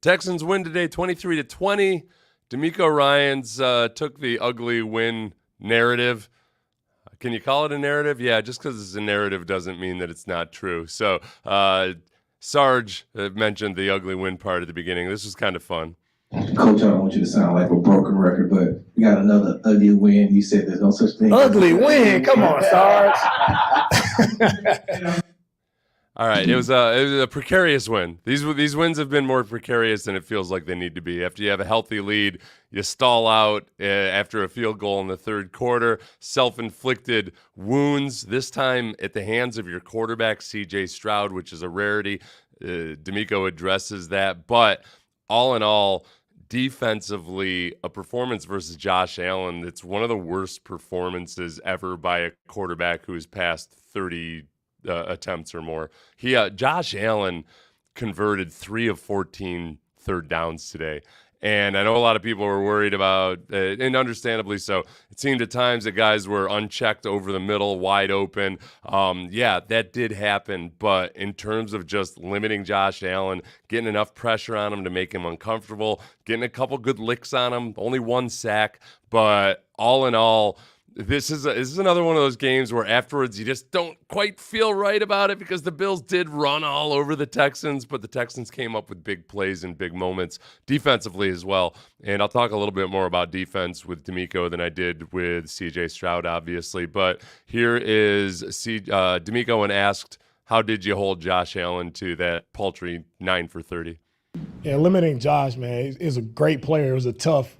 Texans win today 23-20. DeMeco Ryans took the ugly win narrative. Can you call it a narrative? Yeah, just because it's a narrative doesn't mean that it's not true. So Sarge mentioned the ugly win part at the beginning. This was kind of fun. Coach, I don't want you to sound like a broken record, but we got another ugly win. You said there's no such thing. Ugly win? Come on, Sarge. All right, it was a precarious win. These wins have been more precarious than it feels like they need to be. After you have a healthy lead, you stall out after a field goal in the third quarter. Self-inflicted wounds, this time at the hands of your quarterback, C.J. Stroud, which is a rarity. DeMeco addresses that. But all in all, defensively, a performance versus Josh Allen that's one of the worst performances ever by a quarterback who has passed 30 attempts or more. Josh Allen converted 3 of 14 third downs today. And I know a lot of people were worried about, and understandably so, it seemed at times that guys were unchecked over the middle, wide open. Yeah, that did happen. But in terms of just limiting Josh Allen, getting enough pressure on him to make him uncomfortable, getting a couple good licks on him, only 1 sack. But all in all, this is another one of those games where afterwards you just don't quite feel right about it because the Bills did run all over the Texans, but the Texans came up with big plays and big moments defensively as well. And I'll talk a little bit more about defense with DeMeco than I did with C.J. Stroud, obviously. But here is DeMeco and asked, how did you hold Josh Allen to that paltry 9 for 30? Yeah, limiting Josh, man, is a great player. It was a tough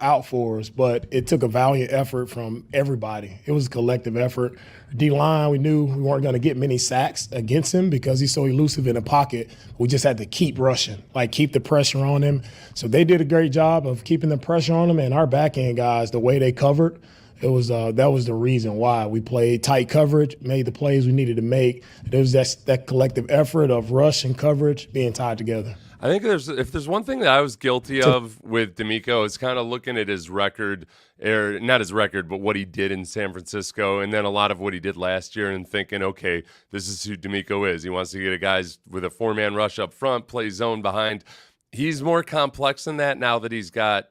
out for us, but it took a valiant effort from everybody. It was a collective effort. D-line, we knew we weren't going to get many sacks against him because he's so elusive in the pocket. We just had to keep rushing, keep the pressure on him. So they did a great job of keeping the pressure on him, and our back-end guys, the way they covered, that was the reason why we played tight coverage, made the plays we needed to make. There was that collective effort of rush and coverage being tied together. I think if there's one thing that I was guilty of with DeMeco, is kind of looking at his record, or not his record, but what he did in San Francisco, and then a lot of what he did last year, and thinking, okay, this is who DeMeco is. He wants to get a guys with a 4-man rush up front, play zone behind. He's more complex than that now that he's got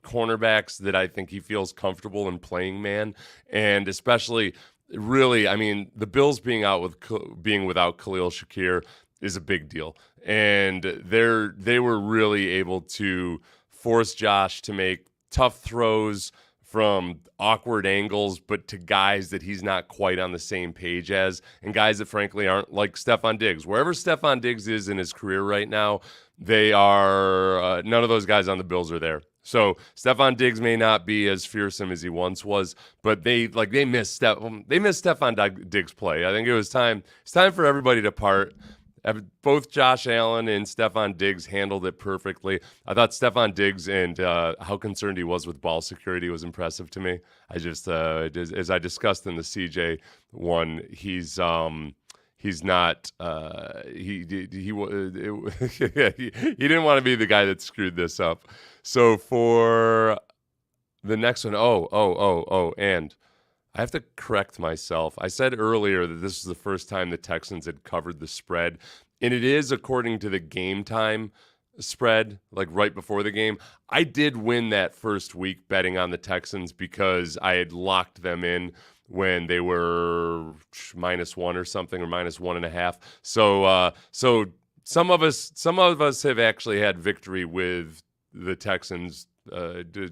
cornerbacks that I think he feels comfortable in playing man, and especially really, I mean, the Bills being without Khalil Shakir is a big deal. And they were really able to force Josh to make tough throws from awkward angles, but to guys that he's not quite on the same page as, and guys that frankly aren't like Stefon Diggs. Wherever Stefon Diggs is in his career right now, they are none of those guys on the Bills are there. So Stefon Diggs may not be as fearsome as he once was, but they missed Stefon Diggs' play. I think it was time. It's time for everybody to part. Both Josh Allen and Stefon Diggs handled it perfectly. I thought Stefon Diggs and how concerned he was with ball security was impressive to me. I just, as I discussed in the CJ one, he's not. He didn't want to be the guy that screwed this up. So for the next one, and I have to correct myself. I said earlier that this is the first time the Texans had covered the spread, and it is according to the game time spread, like right before the game. I did win that first week betting on the Texans because I had locked them in when they were -1 or something, or -1.5. So some of us have actually had victory with the Texans.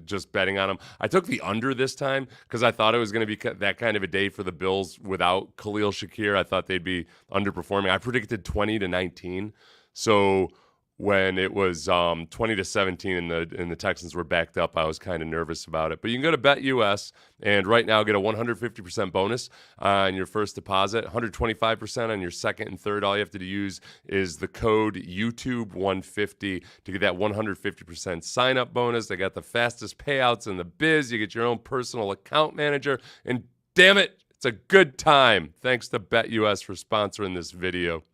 Just betting on them. I took the under this time because I thought it was going to be that kind of a day for the Bills without Khalil Shakir. I thought they'd be underperforming. I predicted 20-19. So when it was 20-17 and the Texans were backed up, I was kind of nervous about it. But you can go to BetUS and right now get a 150% bonus on your first deposit, 125% on your second and third. All you have to use is the code YouTube150 to get that 150% sign-up bonus. They got the fastest payouts in the biz. You get your own personal account manager. And damn it, it's a good time. Thanks to BetUS for sponsoring this video.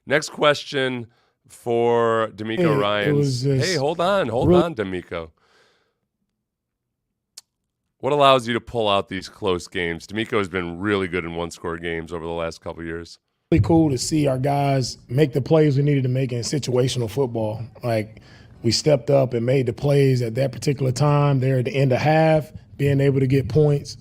Next question for DeMeco Ryans. Hey, hold on, DeMeco. What allows you to pull out these close games? DeMeco has been really good in one-score games over the last couple of years. Really cool to see our guys make the plays we needed to make in situational football. Like, we stepped up and made the plays at that particular time. There at the end of half, being able to get points,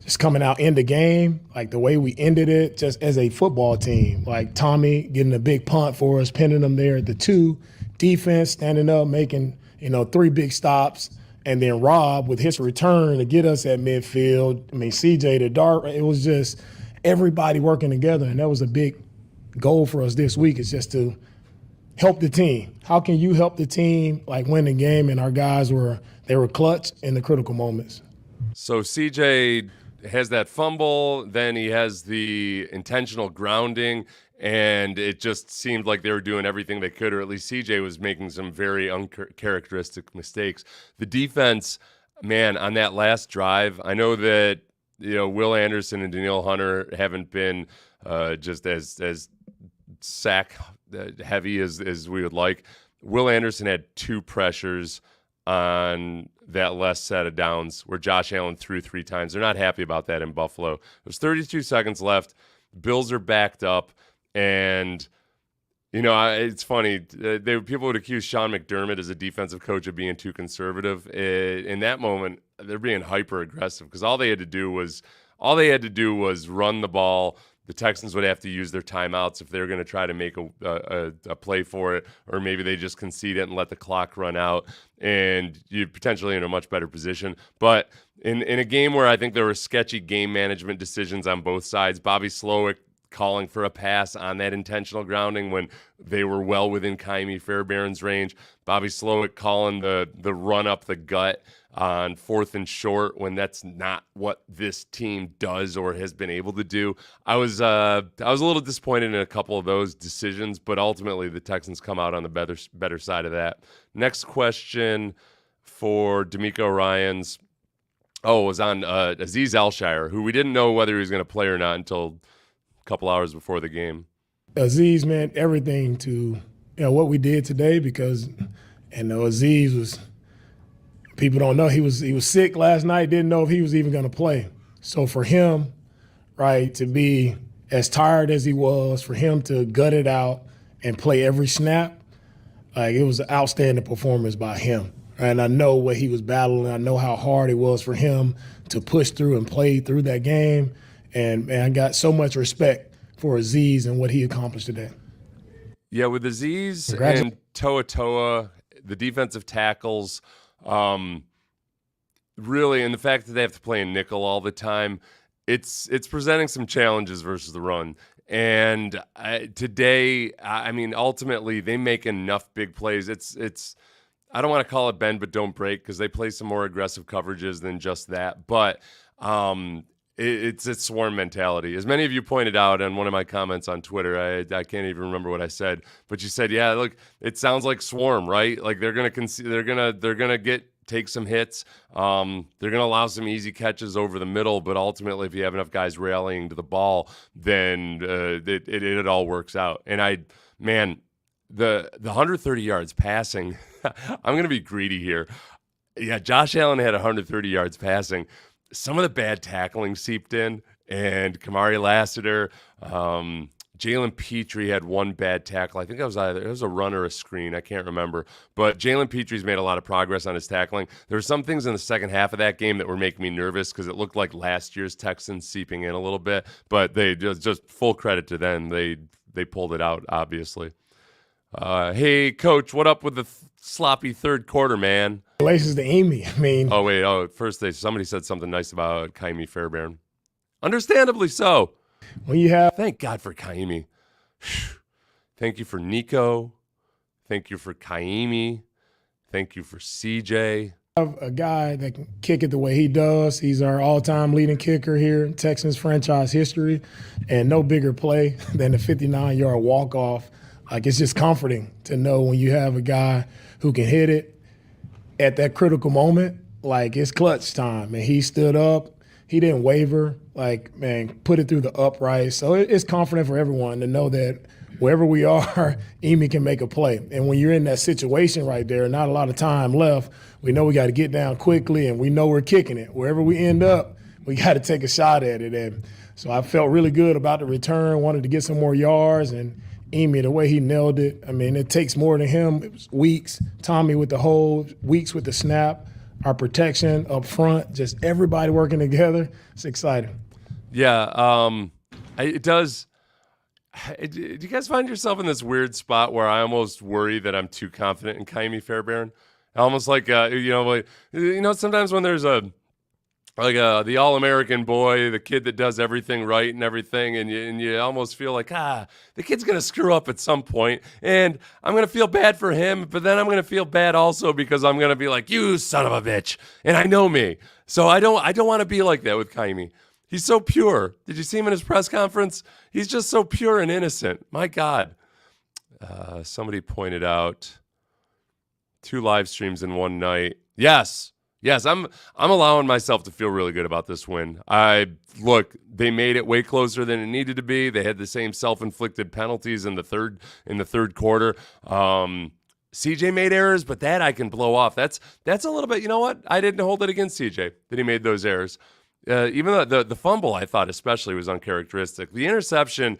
just coming out in the game, like the way we ended it, just as a football team. Like Tommy getting a big punt for us, pinning them there at the 2. Defense standing up, making 3 big stops, and then Rob with his return to get us at midfield. I mean, CJ the dart. It was just everybody working together, and that was a big goal for us this week. Is just to help the team. How can you help the team like win the game? And our guys were clutch in the critical moments. So CJ has that fumble, then he has the intentional grounding, and it just seemed like they were doing everything they could, or at least CJ was making some very uncharacteristic mistakes. The defense, man, on that last drive, I know that Will Anderson and Danielle Hunter haven't been just as sack heavy as we would like. Will Anderson had 2 pressures on that last set of downs where Josh Allen threw 3 times. They're not happy about that in Buffalo. There's 32 seconds left. Bills are backed up, and it's funny. People would accuse Sean McDermott as a defensive coach of being too conservative. In that moment, they're being hyper aggressive because all they had to do was run the ball. The Texans would have to use their timeouts if they're going to try to make a play for it, or maybe they just concede it and let the clock run out, and you're potentially in a much better position. But in a game where I think there were sketchy game management decisions on both sides, Bobby Slowick calling for a pass on that intentional grounding when they were well within Kaimi Fairbairn's range, Bobby Slowick calling the run up the gut on 4th and short when that's not what this team does or has been able to do. I was a little disappointed in a couple of those decisions, but ultimately the Texans come out on the better side of that. Next question for DeMeco Ryans. Was on Azeez Alshire, who we didn't know whether he was going to play or not until a couple hours before the game. Azeez meant everything to what we did today because Azeez was. People don't know he was sick last night, didn't know if he was even going to play. So for him, right, to be as tired as he was, for him to gut it out and play every snap, like it was an outstanding performance by him. And I know what he was battling. I know how hard it was for him to push through and play through that game. And man, I got so much respect for Azeez and what he accomplished today. Yeah, with Azeez and Toa, the defensive tackles, really, and the fact that they have to play in nickel all the time, it's presenting some challenges versus the run. And today, I mean, ultimately, they make enough big plays. It's I don't want to call it bend but don't break because they play some more aggressive coverages than just that. But it's swarm mentality. As many of you pointed out in one of my comments on Twitter, I can't even remember what I said, but you said, yeah, look, it sounds like swarm, right? Like they're gonna take some hits. They're gonna allow some easy catches over the middle, but ultimately, if you have enough guys rallying to the ball, then it all works out. And the 130 yards passing, I'm gonna be greedy here. Yeah, Josh Allen had 130 yards passing. Some of the bad tackling seeped in, and Kamari Lassiter, Jalen Petrie had one bad tackle. I think it was a run or a screen. I can't remember. But Jalen Petrie's made a lot of progress on his tackling. There were some things in the second half of that game that were making me nervous because it looked like last year's Texans seeping in a little bit. But they just full credit to them. They pulled it out, obviously. Hey, Coach, what up with the sloppy third quarter, man? Congratulations to Amy. I mean, First somebody said something nice about Kaimi Fairbairn. Understandably so. Thank God for Kaimi. Thank you for Nico. Thank you for Kaimi. Thank you for CJ. A guy that can kick it the way he does. He's our all-time leading kicker here in Texans franchise history, and no bigger play than the 59-yard walk-off. Like, it's just comforting to know when you have a guy who can hit it at that critical moment, like it's clutch time. And he stood up. He didn't waver. Like, man, put it through the upright. So it's confident for everyone to know that wherever we are, Emi can make a play. And when you're in that situation right there, not a lot of time left, we know we got to get down quickly, and we know we're kicking it. Wherever we end up, we got to take a shot at it. And So I felt really good about the return, wanted to get some more yards, and Emi, the way he nailed it, I mean, it takes more than him. It was Weeks, Tommy with the hold, Weeks with the snap, our protection up front, just everybody working together. It's exciting. Yeah, it does. Do you guys find yourself in this weird spot where I almost worry that I'm too confident in Kaimi Fairbairn? Almost like sometimes when there's the all-American boy, the kid that does everything right and everything, and you almost feel like, the kid's going to screw up at some point, and I'm going to feel bad for him, but then I'm going to feel bad also because I'm going to be like, you son of a bitch, and I know me. So I don't want to be like that with Kaimi. He's so pure. Did you see him in his press conference? He's just so pure and innocent. My God. Somebody pointed out 2 live streams in one night. Yes, I'm allowing myself to feel really good about this win. They made it way closer than it needed to be. They had the same self-inflicted penalties in the third quarter. CJ made errors, but that I can blow off. That's a little bit. You know what? I didn't hold it against CJ that he made those errors. Even though the fumble, I thought especially was uncharacteristic. The interception,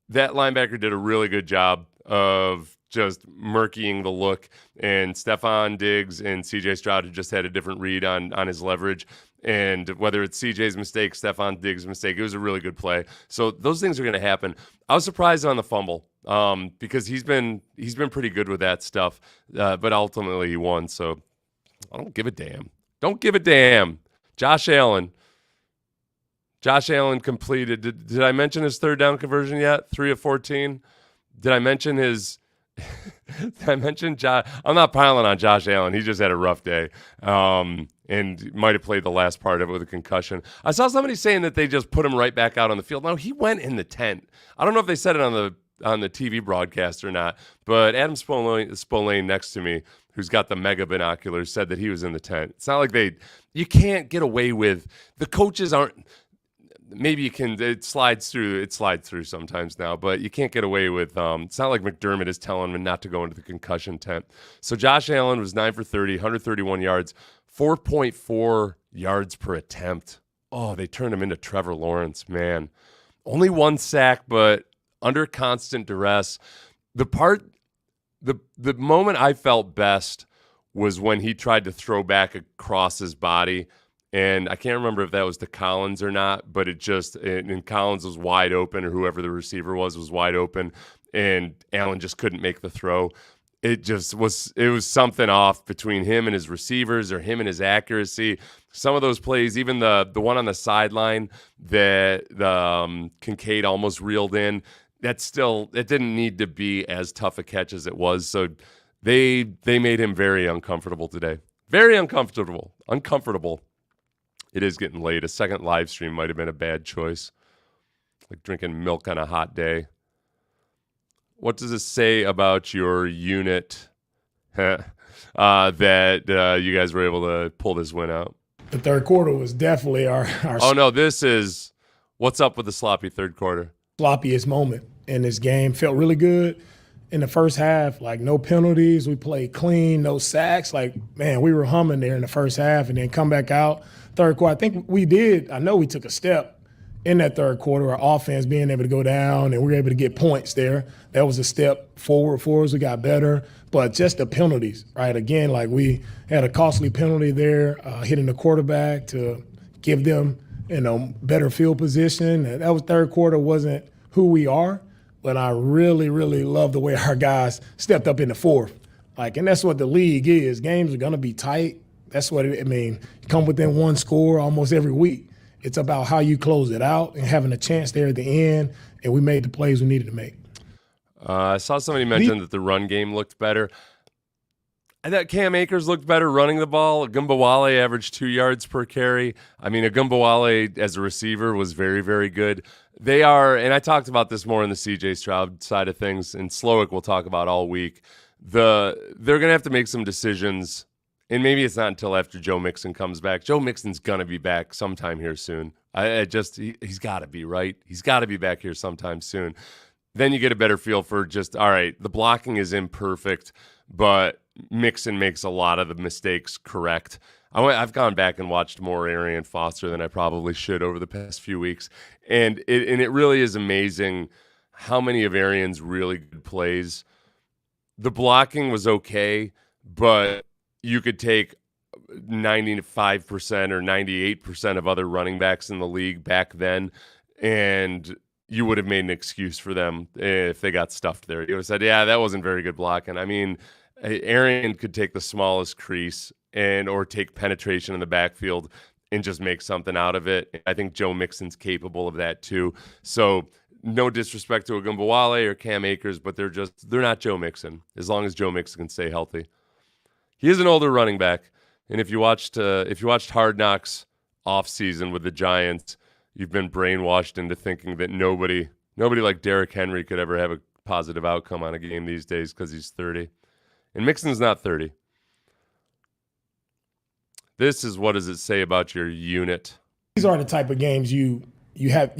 that linebacker did a really good job of just murkying the look, and Stephon Diggs and CJ Stroud had just had a different read on his leverage. And whether it's CJ's mistake, Stephon Diggs' mistake, it was a really good play. So those things are going to happen. I was surprised on the fumble because he's been pretty good with that stuff, but ultimately he won. So I don't give a damn. Don't give a damn. Josh Allen completed. Did I mention his third down conversion yet? 3 of 14. Did I mention his? Did I mention Josh? I'm not piling on Josh Allen. He just had a rough day, and might have played the last part of it with a concussion. I saw somebody saying that they just put him right back out on the field. No, he went in the tent. I don't know if they said it on the TV broadcast or not, but Adam Spillane next to me, who's got the mega binoculars, said that he was in the tent. It's not like you can't get away with, the coaches aren't. Maybe you can, it slides through sometimes now, but you can't get away with, it's not like McDermott is telling him not to go into the concussion tent. So Josh Allen was 9 for 30, 131 yards, 4.4 yards per attempt. Oh, they turned him into Trevor Lawrence, man. Only 1 sack, but under constant duress. The moment I felt best was when he tried to throw back across his body. And I can't remember if that was to Collins or not, but and Collins was wide open, or whoever the receiver was wide open, and Allen just couldn't make the throw. It was something off between him and his receivers, or him and his accuracy. Some of those plays, even the one on the sideline that Kincaid almost reeled in, it didn't need to be as tough a catch as it was. So they made him very uncomfortable today. Very uncomfortable. It is getting late. A second live stream might have been a bad choice. Like drinking milk on a hot day. What does it say about your unit that you guys were able to pull this win out? The third quarter was definitely our Oh, no, this is what's up with the sloppy third quarter. Sloppiest moment in this game. Felt really good in the first half. Like, no penalties. We played clean, no sacks. Like, man, we were humming there in the first half, and then come back out. Third quarter, I think I know we took a step in that third quarter, our offense being able to go down, and we were able to get points there. That was a step forward for us. We got better. But just the penalties, right? Again, like, we had a costly penalty there, hitting the quarterback to give them, better field position. That was third quarter wasn't who we are, but I really, really love the way our guys stepped up in the fourth. Like, and that's what the league is. Games are going to be tight. That's what come within one score almost every week. It's about how you close it out and having a chance there at the end, and we made the plays we needed to make. I saw somebody mention that the run game looked better. I thought Cam Akers looked better running the ball. Agumbawale averaged 2 yards per carry. Agumbawale as a receiver was very, very good. They are, and I talked about this more in the CJ Stroud side of things, and Slowick we'll talk about all week. They're going to have to make some decisions. And maybe it's not until after Joe Mixon comes back. Joe Mixon's going to be back sometime here soon. He's got to be, right? He's got to be back here sometime soon. Then you get a better feel for all right, the blocking is imperfect, but Mixon makes a lot of the mistakes correct. I've gone back and watched more Arian Foster than I probably should over the past few weeks, and it really is amazing how many of Arian's really good plays. The blocking was okay, but you could take 95% or 98% of other running backs in the league back then, and you would have made an excuse for them if they got stuffed there. You would have said, yeah, that wasn't very good blocking. I mean, Arian could take the smallest crease or take penetration in the backfield and just make something out of it. I think Joe Mixon's capable of that too. So no disrespect to Ogunbowale or Cam Akers, but they're not Joe Mixon as long as Joe Mixon can stay healthy. He is an older running back, and if you watched Hard Knocks offseason with the Giants, you've been brainwashed into thinking that nobody like Derrick Henry could ever have a positive outcome on a game these days because he's 30. And Mixon's not 30. This is what does it say about your unit? These are the type of games you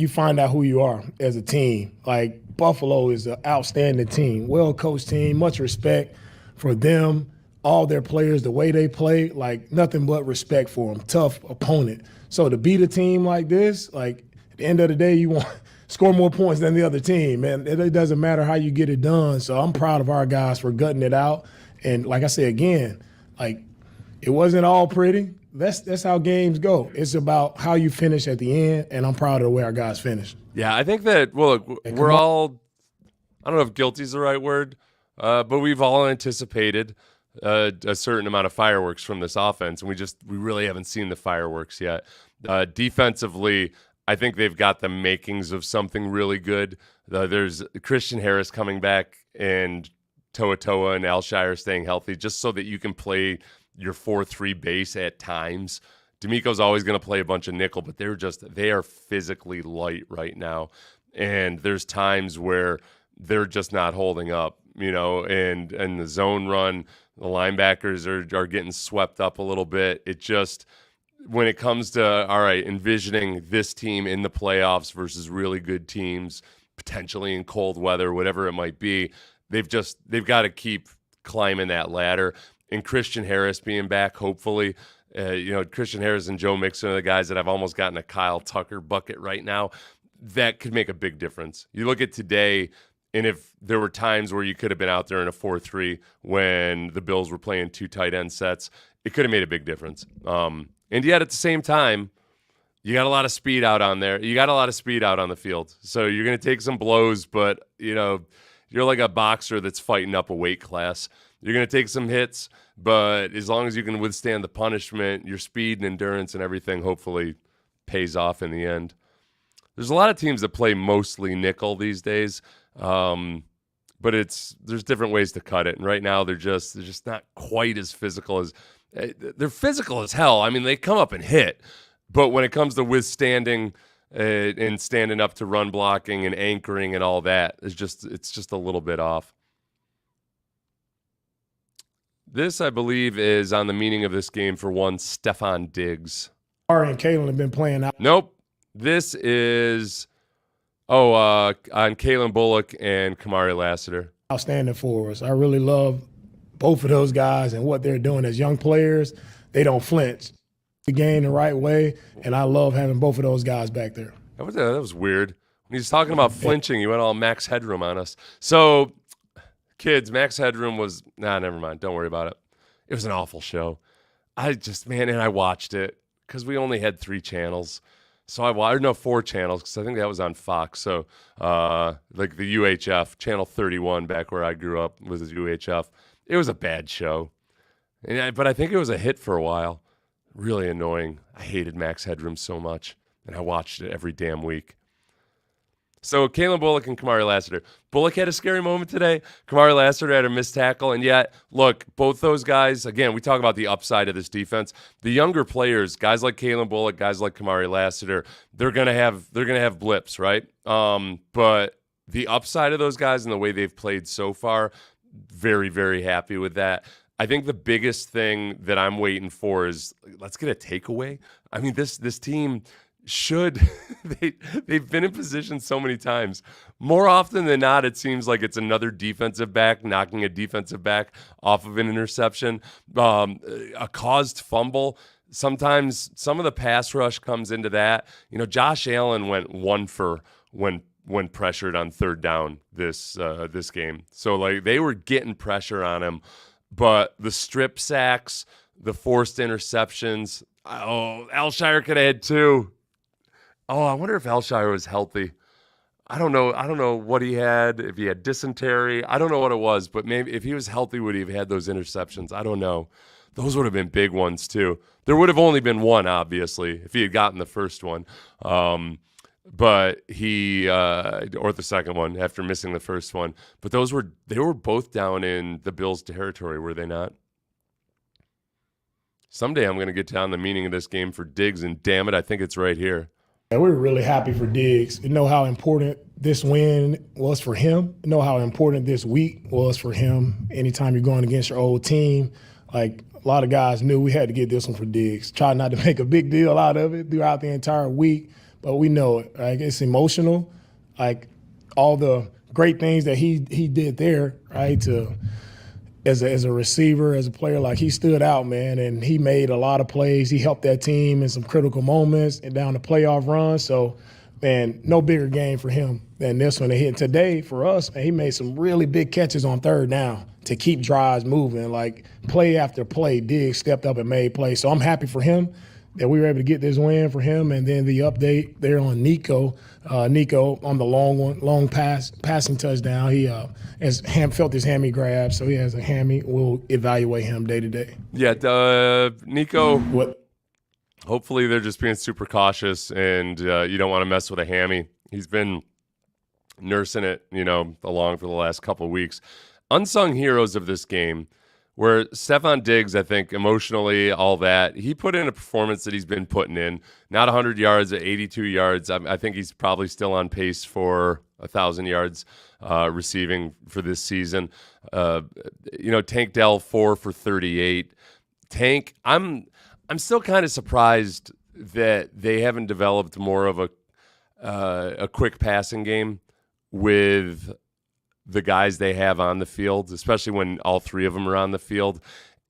find out who you are as a team. Like Buffalo is an outstanding team, well-coached team, much respect for them, all their players, the way they play, like nothing but respect for them, tough opponent. So to beat a team like this, like at the end of the day, you want score more points than the other team, man. It doesn't matter how you get it done. So I'm proud of our guys for gutting it out. And like I said again, like it wasn't all pretty. That's how games go. It's about how you finish at the end, and I'm proud of the way our guys finished. Yeah, I think that, well, look, we're all, I don't know if guilty is the right word, but we've all anticipated a certain amount of fireworks from this offense, and we really haven't seen the fireworks yet. Defensively, I think they've got the makings of something really good. There's Christian Harris coming back and Toa and Alshire staying healthy just so that you can play your 4-3 base at times. DeMeco's always going to play a bunch of nickel, but they are physically light right now. And there's times where they're just not holding up, and the zone run, the linebackers are getting swept up a little bit. It just, when it comes to, all right, envisioning this team in the playoffs versus really good teams, potentially in cold weather, whatever it might be, they've got to keep climbing that ladder. And Christian Harris being back, hopefully, Christian Harris and Joe Mixon are the guys that I've almost gotten a Kyle Tucker bucket right now. That could make a big difference. You look at today, and if there were times where you could have been out there in a 4-3 when the Bills were playing 2 tight end sets, it could have made a big difference. And yet at the same time, you got a lot of speed out on there. You got a lot of speed out on the field. So you're going to take some blows, but, you're like a boxer that's fighting up a weight class. You're going to take some hits, but as long as you can withstand the punishment, your speed and endurance and everything hopefully pays off in the end. There's a lot of teams that play mostly nickel these days, but there's different ways to cut it. And right now they're just not quite as physical as they're physical as hell. I mean, they come up and hit, but when it comes to withstanding and standing up to run blocking and anchoring and all that, it's just a little bit off. This, I believe, is on the meaning of this game for one Stefon Diggs. Ari and Kalen have been playing out. Nope. This is on Kalen Bullock and Kamari Lassiter. Outstanding for us. I really love both of those guys and what they're doing as young players. They don't flinch the game the right way, and I love having both of those guys back there. That was weird. When he's talking about flinching, you went all Max Headroom on us. So, kids, Max Headroom was, never mind. Don't worry about it. It was an awful show. And I watched it because we only had 3 channels. So I watched, 4 channels because I think that was on Fox. So, like the UHF, Channel 31 back where I grew up was the UHF. It was a bad show. But I think it was a hit for a while. Really annoying. I hated Max Headroom so much. And I watched it every damn week. So Kalen Bullock and Kamari Lassiter. Bullock had a scary moment today. Kamari Lassiter had a missed tackle. And yet, look, both those guys, again, we talk about the upside of this defense. The younger players, guys like Kalen Bullock, guys like Kamari Lassiter, they're gonna have blips, right? But the upside of those guys and the way they've played so far, very, very happy with that. I think the biggest thing that I'm waiting for is let's get a takeaway. I mean, this team should they've been in position so many times. More often than not, it seems like it's another defensive back knocking a defensive back off of an interception, a caused fumble. Sometimes some of the pass rush comes into that. Josh Allen went 1 for when pressured on third down this game. So like they were getting pressure on him, but the strip sacks, the forced interceptions. Oh, Alshire could have had 2. Oh, I wonder if Alshire was healthy. I don't know what he had, if he had dysentery. I don't know what it was, but maybe if he was healthy, would he have had those interceptions? I don't know. Those would have been big ones, too. There would have only been one, obviously, if he had gotten the first one. But he, or the second one after missing the first one. But they were both down in the Bills' territory, were they not? Someday I'm going to get down the meaning of this game for Diggs, and damn it, I think it's right here. And we were really happy for Diggs. You know how important this win was for him. You know how important this week was for him. Anytime you're going against your old team, like a lot of guys knew we had to get this one for Diggs. Tried not to make a big deal out of it throughout the entire week, but we know it. Right? It's emotional. Like all the great things that he did there, right? As a receiver, as a player, like he stood out, man, and he made a lot of plays. He helped that team in some critical moments and down the playoff run. So, man, no bigger game for him than this one. And today, for us, man, he made some really big catches on third down to keep drives moving. Like play after play, Diggs stepped up and made plays. So I'm happy for him that we were able to get this win for him. And then the update there on Nico. Nico on the long passing touchdown. He felt his hammy grab, so he has a hammy. We'll evaluate him day to day. Yeah, Nico. What? Hopefully they're just being super cautious, and you don't want to mess with a hammy. He's been nursing it, along for the last couple of weeks. Unsung heroes of this game where Stephon Diggs, I think, emotionally, all that, he put in a performance that he's been putting in. Not 100 yards, at 82 yards. I think he's probably still on pace for 1,000 yards receiving for this season. Tank Dell, 4 for 38. Tank, I'm still kind of surprised that they haven't developed more of a quick passing game with the guys they have on the field, especially when all 3 of them are on the field.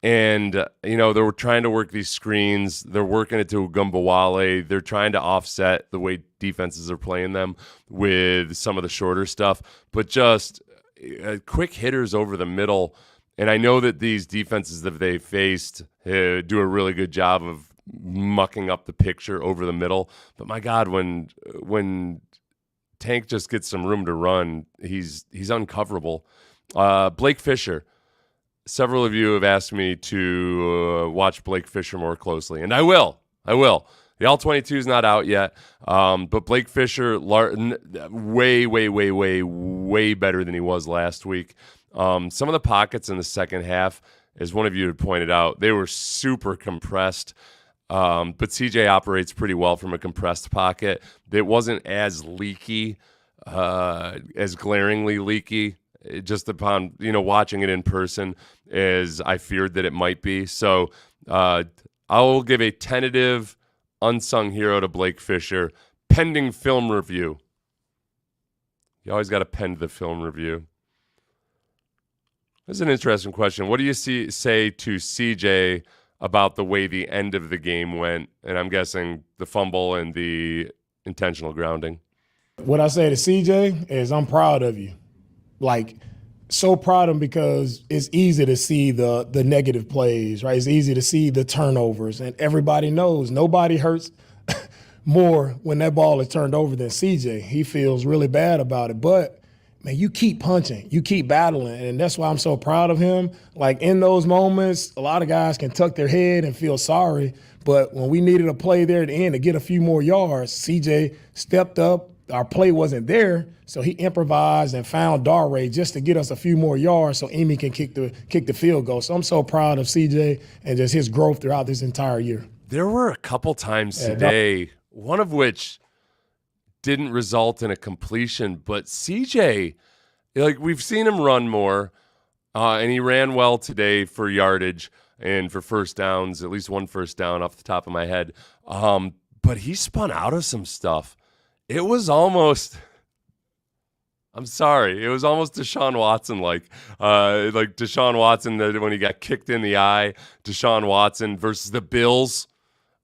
And, they were trying to work these screens. They're working it to Gumbawale. They're trying to offset the way defenses are playing them with some of the shorter stuff. But just quick hitters over the middle. And I know that these defenses that they faced do a really good job of mucking up the picture over the middle. But, my God, when Tank just gets some room to run, he's uncoverable. Blake Fisher. Several of you have asked me to watch Blake Fisher more closely, and I will. The All-22 is not out yet, but Blake Fisher, way better than he was last week. Some of the pockets in the second half, as one of you had pointed out, they were super compressed. But CJ operates pretty well from a compressed pocket. It wasn't as leaky, as glaringly leaky, just upon watching it in person as I feared that it might be. So I will give a tentative unsung hero to Blake Fisher, pending film review. You always got to pend the film review. This is an interesting question. What do you say to CJ about the way the end of the game went? And I'm guessing the fumble and the intentional grounding. What I say to CJ is I'm proud of you. Like, so proud of him because it's easy to see the negative plays, right? It's easy to see the turnovers. And everybody knows nobody hurts more when that ball is turned over than CJ. He feels really bad about it. But, man, you keep punching. You keep battling. And that's why I'm so proud of him. Like, in those moments, a lot of guys can tuck their head and feel sorry. But when we needed a play there at the end to get a few more yards, CJ stepped up. Our play wasn't there, so he improvised and found Darray just to get us a few more yards so Amy can kick the field goal. So I'm so proud of CJ and just his growth throughout this entire year. There were a couple times today, one of which didn't result in a completion, but CJ, like, we've seen him run more, and he ran well today for yardage and for first downs, at least one first down off the top of my head. but he spun out of some stuff. It was almost, I'm sorry, it was almost Deshaun Watson like Deshaun Watson when he got kicked in the eye. Deshaun Watson versus the Bills.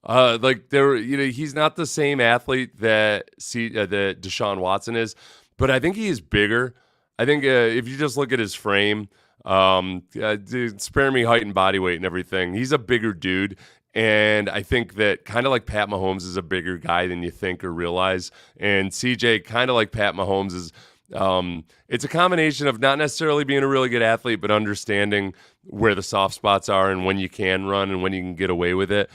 He's not the same athlete that that Deshaun Watson is, but I think he is bigger. I think if you just look at his frame, spare me height and body weight and everything, he's a bigger dude. And I think that kind of like Pat Mahomes is a bigger guy than you think or realize. And CJ, kind of like Pat Mahomes, is it's a combination of not necessarily being a really good athlete, but understanding where the soft spots are and when you can run and when you can get away with it.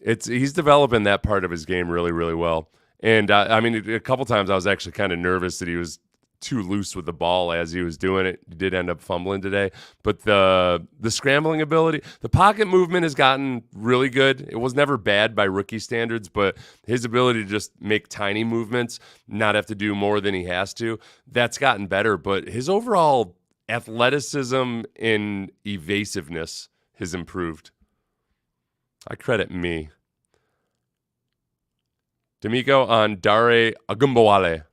He's developing that part of his game really, really well. And a couple times I was actually kind of nervous that he was too loose with the ball as he was doing it. He did end up fumbling today, but the scrambling ability, the pocket movement has gotten really good. It was never bad by rookie standards, but his ability to just make tiny movements, not have to do more than he has to, that's gotten better. But his overall athleticism and evasiveness has improved. I credit me. DeMeco on Dare Agumbawale.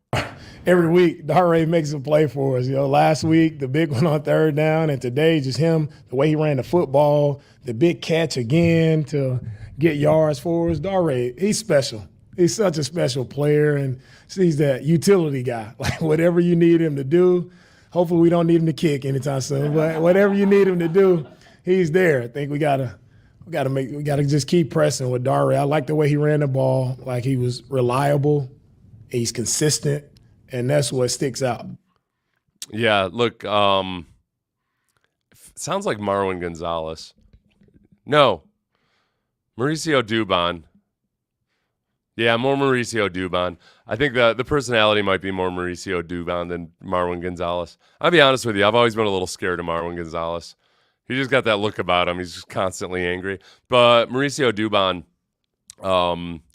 Every week, Dare makes a play for us. Last week, the big one on third down, and today, just him, the way he ran the football, the big catch again to get yards for us. Dare, he's special. He's such a special player, and he's that utility guy. Like, whatever you need him to do, hopefully we don't need him to kick anytime soon, but whatever you need him to do, he's there. I think we gotta just keep pressing with Dare. I like the way he ran the ball, like he was reliable, he's consistent. And that's what sticks out. Yeah, look, sounds like Marwin Gonzalez. No, Mauricio Dubon. Yeah, more Mauricio Dubon. I think the personality might be more Mauricio Dubon than Marwin Gonzalez. I'll be honest with you, I've always been a little scared of Marwin Gonzalez. He just got that look about him. He's just constantly angry. But Mauricio Dubon,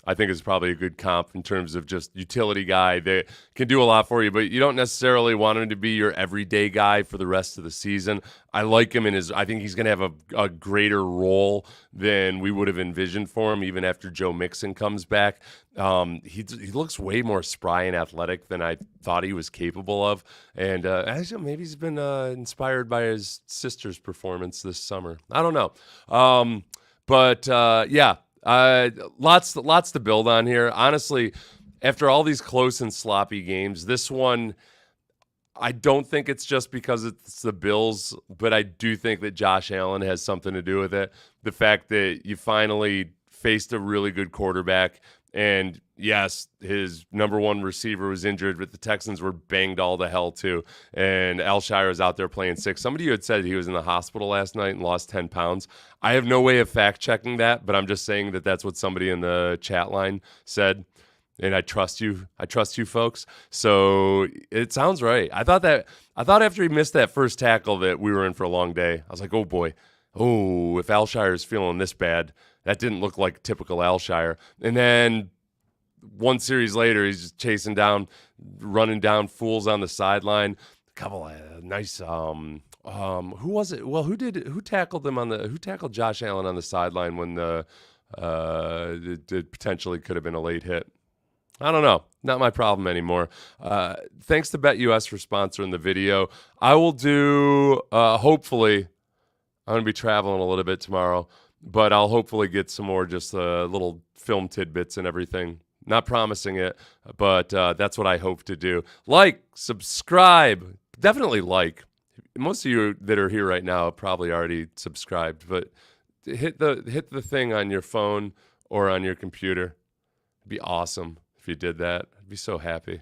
I think is probably a good comp in terms of just utility guy that can do a lot for you, but you don't necessarily want him to be your everyday guy for the rest of the season. I like him I think he's going to have a greater role than we would have envisioned for him even after Joe Mixon comes back. He looks way more spry and athletic than I thought he was capable of. And actually, maybe he's been inspired by his sister's performance this summer. I don't know. Yeah. Lots to build on here. Honestly, after all these close and sloppy games, this one, I don't think it's just because it's the Bills, but I do think that Josh Allen has something to do with it. The fact that you finally faced a really good quarterback, and yes, his number one receiver was injured, but the Texans were banged all to hell too. And Alshire was out there playing sick. Somebody had said he was in the hospital last night and lost 10 pounds. I have no way of fact checking that, but I'm just saying that that's what somebody in the chat line said. And I trust you. I trust you folks. So it sounds right. I thought after he missed that first tackle that we were in for a long day. I was like, oh boy. Oh, if Alshire is feeling this bad, that didn't look like typical Alshire. And then one series later, he's just chasing down, running down fools on the sideline. A couple of nice. Who was it? Well, who tackled Josh Allen on the sideline when it potentially could have been a late hit? I don't know. Not my problem anymore. Thanks to BetUS for sponsoring the video. I will do, hopefully, I'm going to be traveling a little bit tomorrow, but I'll hopefully get some more just little film tidbits and everything. Not promising it, but that's what I hope to do. Like, subscribe. Definitely like. Most of you that are here right now have probably already subscribed, but hit the thing on your phone or on your computer. It'd be awesome if you did that. I'd be so happy.